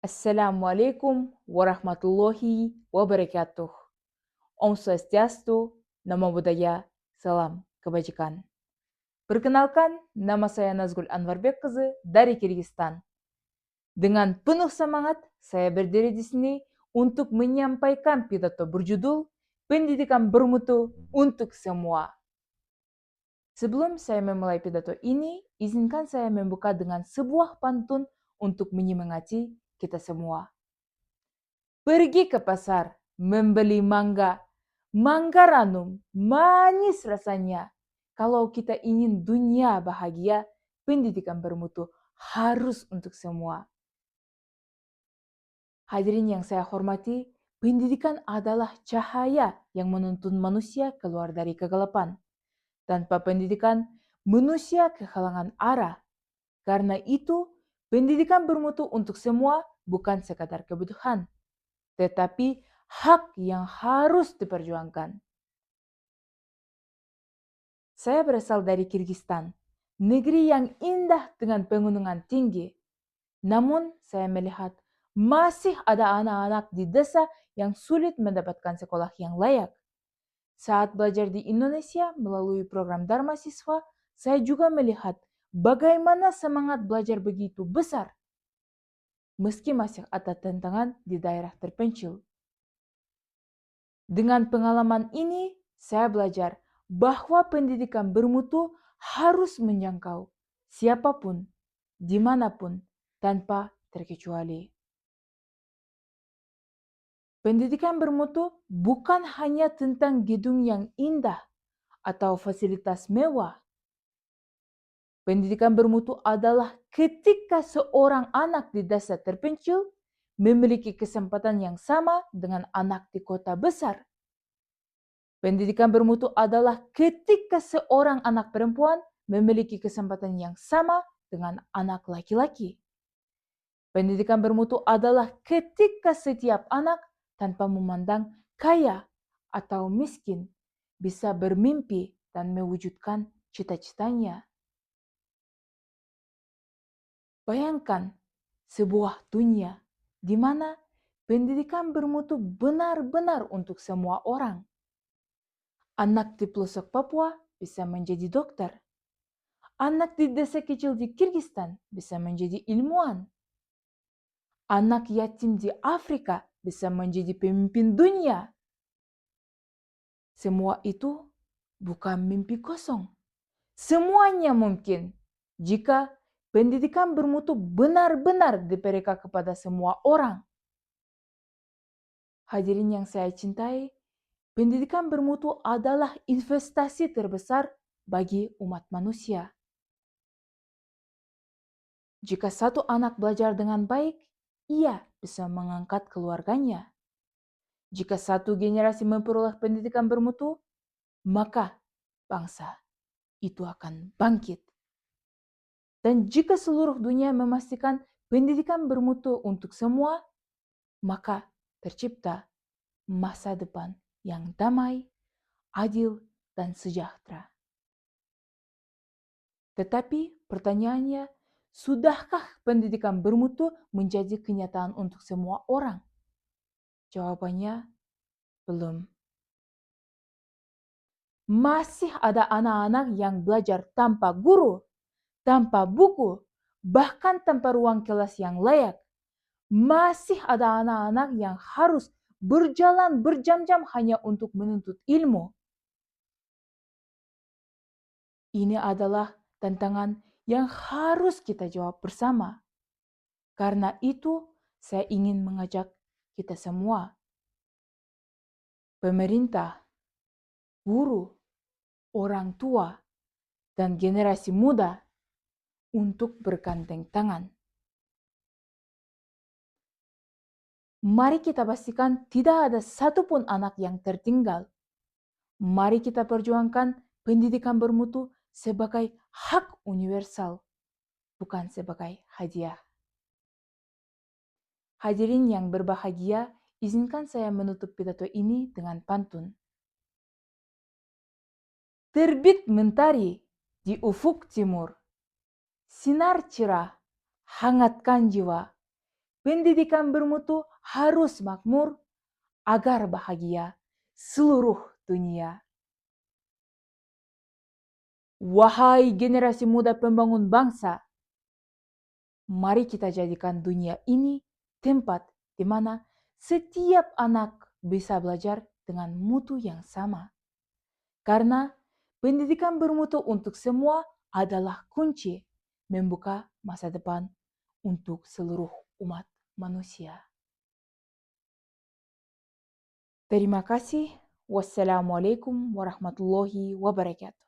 Assalamualaikum warahmatullahi wabarakatuh. Om Swastiastu, Namo Buddhaya, Salam Kebajikan. Perkenalkan, nama saya Nazgul Anwarbek dari Kirgistan. Dengan penuh semangat, saya berdiri di sini untuk menyampaikan pidato berjudul Pendidikan Bermutu untuk Semua. Sebelum saya memulai pidato ini, izinkan saya membuka dengan sebuah pantun untuk menyemangati kita semua. Pergi ke pasar, membeli mangga. Mangga ranum, manis rasanya. Kalau kita ingin dunia bahagia, pendidikan bermutu harus untuk semua. Hadirin yang saya hormati, pendidikan adalah cahaya yang menuntun manusia keluar dari kegelapan. Tanpa pendidikan, manusia kehilangan arah. Karena itu, pendidikan bermutu untuk semua bukan sekadar kebutuhan, tetapi hak yang harus diperjuangkan. Saya berasal dari Kirgistan, negeri yang indah dengan pegunungan tinggi. Namun, saya melihat masih ada anak-anak di desa yang sulit mendapatkan sekolah yang layak. Saat belajar di Indonesia melalui program Dharma Siswa, saya juga melihat bagaimana semangat belajar begitu besar, meski masih ada tantangan di daerah terpencil. Dengan pengalaman ini, saya belajar bahwa pendidikan bermutu harus menjangkau siapapun, dimanapun, tanpa terkecuali. Pendidikan bermutu bukan hanya tentang gedung yang indah atau fasilitas mewah. Pendidikan bermutu adalah ketika seorang anak di desa terpencil memiliki kesempatan yang sama dengan anak di kota besar. Pendidikan bermutu adalah ketika seorang anak perempuan memiliki kesempatan yang sama dengan anak laki-laki. Pendidikan bermutu adalah ketika setiap anak tanpa memandang kaya atau miskin bisa bermimpi dan mewujudkan cita-citanya. Bayangkan sebuah dunia di mana pendidikan bermutu benar-benar untuk semua orang. Anak di pelosok Papua bisa menjadi dokter. Anak di desa kecil di Kirgistan bisa menjadi ilmuwan. Anak yatim di Afrika bisa menjadi pemimpin dunia. Semua itu bukan mimpi kosong. Semuanya mungkin jika pendidikan bermutu benar-benar diberikan kepada semua orang. Hadirin yang saya cintai, pendidikan bermutu adalah investasi terbesar bagi umat manusia. Jika satu anak belajar dengan baik, ia bisa mengangkat keluarganya. Jika satu generasi memperoleh pendidikan bermutu, maka bangsa itu akan bangkit. Dan jika seluruh dunia memastikan pendidikan bermutu untuk semua, maka tercipta masa depan yang damai, adil, dan sejahtera. Tetapi pertanyaannya, sudahkah pendidikan bermutu menjadi kenyataan untuk semua orang? Jawabannya, belum. Masih ada anak-anak yang belajar tanpa guru, tanpa buku, bahkan tanpa ruang kelas yang layak. Masih ada anak-anak yang harus berjalan berjam-jam hanya untuk menuntut ilmu. Ini adalah tantangan yang harus kita jawab bersama. Karena itu, saya ingin mengajak kita semua, pemerintah, guru, orang tua, dan generasi muda untuk bergandeng tangan. Mari kita pastikan tidak ada satupun anak yang tertinggal. Mari kita perjuangkan pendidikan bermutu sebagai hak universal, bukan sebagai hadiah. Hadirin yang berbahagia, izinkan saya menutup pidato ini dengan pantun. Terbit mentari di ufuk timur, sinar cerah, hangatkan jiwa. pendidikan bermutu harus makmur agar bahagia seluruh dunia. Wahai generasi muda pembangun bangsa, mari kita jadikan dunia ini tempat di mana setiap anak bisa belajar dengan mutu yang sama. Karena pendidikan bermutu untuk semua adalah kunci membuka masa depan untuk seluruh umat manusia. Terima kasih. Wassalamualaikum warahmatullahi wabarakatuh.